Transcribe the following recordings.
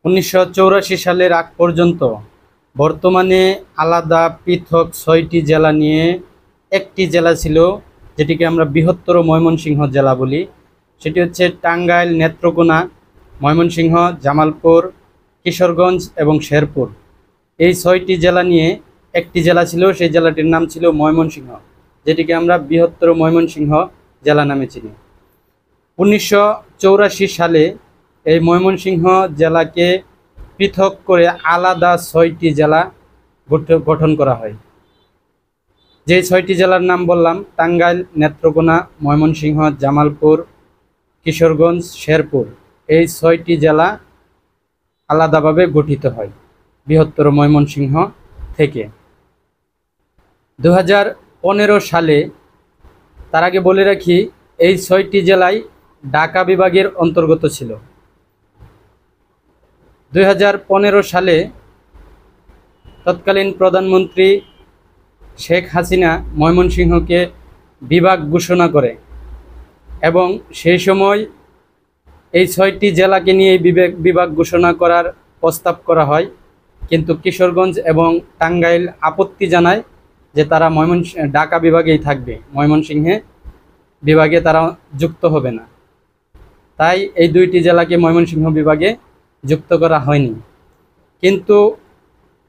1984 সালের আগ পর্যন্ত বর্তমানে আলাদা পৃথক 6টি জেলা নিয়ে একটি জেলা ছিল, যেটিকে আমরা বৃহত্তর ময়মনসিংহ জেলা বলি। সেটি হচ্ছে টাঙ্গাইল, নেত্রকোনা, ময়মনসিংহ, জামালপুর, কিশোরগঞ্জ এবং শেরপুর। এই 6টি জেলা নিয়ে একটি জেলা ছিল, সেই জেলাটির নাম ছিল ময়মনসিংহ, যেটিকে আমরা বৃহত্তর ময়মনসিংহ জেলা নামে চিনি। 1984 সালে এই ময়মনসিংহ জেলাকে পৃথক করে আলাদা 6টি জেলা গঠন করা হয়। যে 6টি জেলার নাম বললাম, টাঙ্গাইল, নেত্রকোনা, ময়মনসিংহ, জামালপুর, কিশোরগঞ্জ, শেরপুর। এই 6টি জেলা আলাদাভাবে গঠিত হয় বৃহত্তর ময়মনসিংহ থেকে। 2015 সালে, তার আগে বলে রাখি, এই 6টি জেলাই ঢাকা বিভাগের অন্তর্গত ছিল। 2015 সালে তৎকালীন প্রধানমন্ত্রী শেখ হাসিনা ময়মনসিংহকে বিভাগ ঘোষণা করে এবং সেই সময় এই 6টি জেলাকে নিয়ে বিভাগ ঘোষণা করার প্রস্তাব করা হয়, কিন্তু কিশোরগঞ্জ এবং টাঙ্গাইল আপত্তি জানায় যে তারা ঢাকা বিভাগেই থাকবে, ময়মনসিংহে বিভাগে তারা যুক্ত হবে না। তাই এই 2টি জেলাকে ময়মনসিংহ বিভাগে যুক্ত করা হয়নি। কিন্তু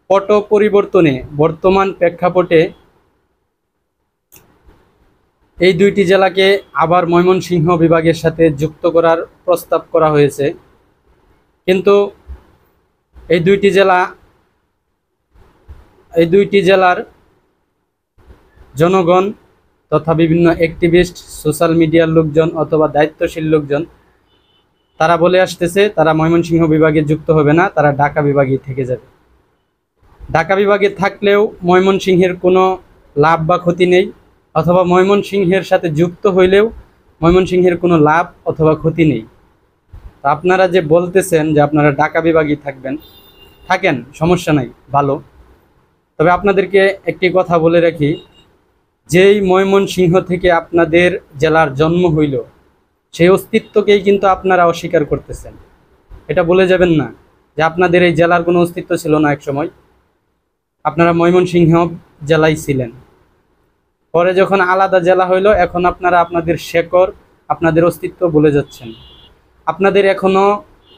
পট পরিবর্তনে বর্তমান প্রেক্ষাপটে এই 2টি জেলাকে আবার ময়মনসিংহ বিভাগের সাথে যুক্ত করার প্রস্তাব করা হয়েছে। কিন্তু এই 2টি জেলার জনগণ তথা বিভিন্ন অ্যাক্টিভিস্ট, সোশ্যাল মিডিয়ার লোকজন অথবা দায়িত্বশীল লোকজন তারা বলে আসতেছে তারা ময়মনসিংহ বিভাগে যুক্ত হবে না, তারা ঢাকা বিভাগেই থেকে যাবে। ঢাকা বিভাগে থাকলেও ময়মনসিংহের কোনো লাভ বা ক্ষতি নেই, অথবা ময়মনসিংহের সাথে যুক্ত হইলেও ময়মনসিংহের কোনো লাভ অথবা ক্ষতি নেই। তো আপনারা যে বলতেছেন যে আপনারা ঢাকা বিভাগেই থাকেন, সমস্যা নাই, ভালো। তবে আপনাদেরকে একটি কথা বলে রাখি, যেই ময়মনসিংহ থেকে আপনাদের জেলার জন্ম হইল, সেই অস্তিত্বকেই কিন্তু আপনারা অস্বীকার করতেছেন। এটা বলে যাবেন না যে আপনাদের এই জেলার কোনো অস্তিত্ব ছিল না এক সময়, আপনারা ময়মনসিংহ জেলায় ছিলেন। পরে যখন আলাদা জেলা হইল, এখন আপনারা আপনাদের শেকড়, আপনাদের অস্তিত্ব ভুলে যাচ্ছেন। আপনাদের এখনও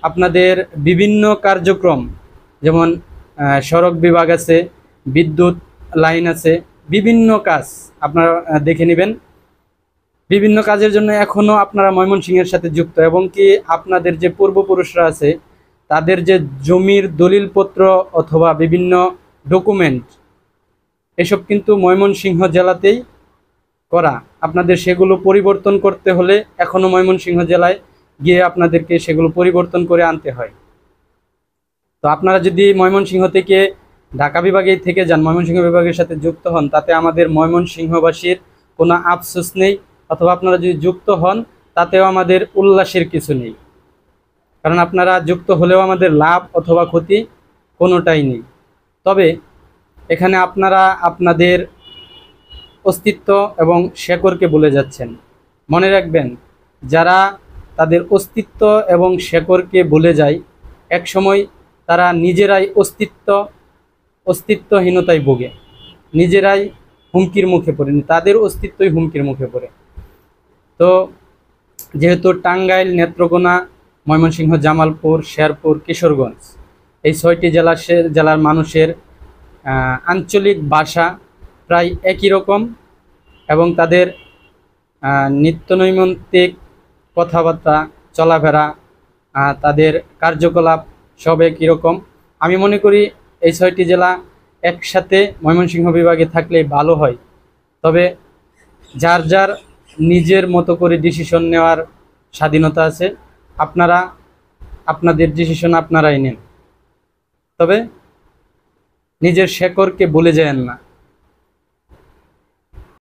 আপনাদের বিভিন্ন কার্যক্রম, যেমন সড়ক বিভাগ আছে, বিদ্যুৎ লাইন আছে, বিভিন্ন কাজ আপনারা দেখে নেবেন। বিভিন্ন কাজের জন্য এখনও আপনারা ময়মনসিংহের সাথে যুক্ত, এবং কি আপনাদের যে পূর্বপুরুষরা আছে তাদের যে জমির দলিলপত্র অথবা বিভিন্ন ডকুমেন্ট, এসব কিন্তু ময়মনসিংহ জেলাতেই করা। আপনাদের সেগুলো পরিবর্তন করতে হলে এখনও ময়মনসিংহ জেলায় গিয়ে আপনাদেরকে সেগুলো পরিবর্তন করে আনতে হয়। তো আপনারা যদি ময়মনসিংহ থেকে ঢাকা বিভাগেই থেকে যান, ময়মনসিংহ বিভাগের সাথে যুক্ত হন, তাতে আমাদের ময়মনসিংহবাসীর কোনো আফসোস নেই, অথবা আপনারা যদি যুক্ত হন তাতেও আমাদের উল্লাসের কিছু নেই, কারণ আপনারা যুক্ত হলেও আমাদের লাভ অথবা ক্ষতি কোনোটাই নেই। তবে এখানে আপনারা আপনাদের অস্তিত্ব এবং শেকড়কে ভুলে যাচ্ছেন। মনে রাখবেন, যারা তাদের অস্তিত্ব এবং শেকড়কে ভুলে যায়, একসময় তারা নিজেরাই অস্তিত্বহীনতায় ভোগে, নিজেরাই হুমকির মুখে পড়ে, তাদের অস্তিত্বই হুমকির মুখে পড়ে। তো যেহেতু টাঙ্গাইল, নেত্রকোনা, ময়মনসিংহ, জামালপুর, শেরপুর, কিশোরগঞ্জ এই 6টি জেলার মানুষের আঞ্চলিক ভাষা প্রায় একই রকম, এবং তাদের নিত্যনৈমিত্তিক কথাবার্তা, চলাফেরা, তাদের কার্যকলাপ সব একই রকম। আমি মনে করি এই 6টি জেলা একসাথে ময়মনসিংহ বিভাগে থাকলেই ভালো হয়। তবে যার যার নিজের মতো করে ডিসিশন নেওয়ার স্বাধীনতা আছে, আপনারা আপনাদের ডিসিশন আপনারাই নেন। তবে নিজের শেকড়কে ভুলে যায়েন না।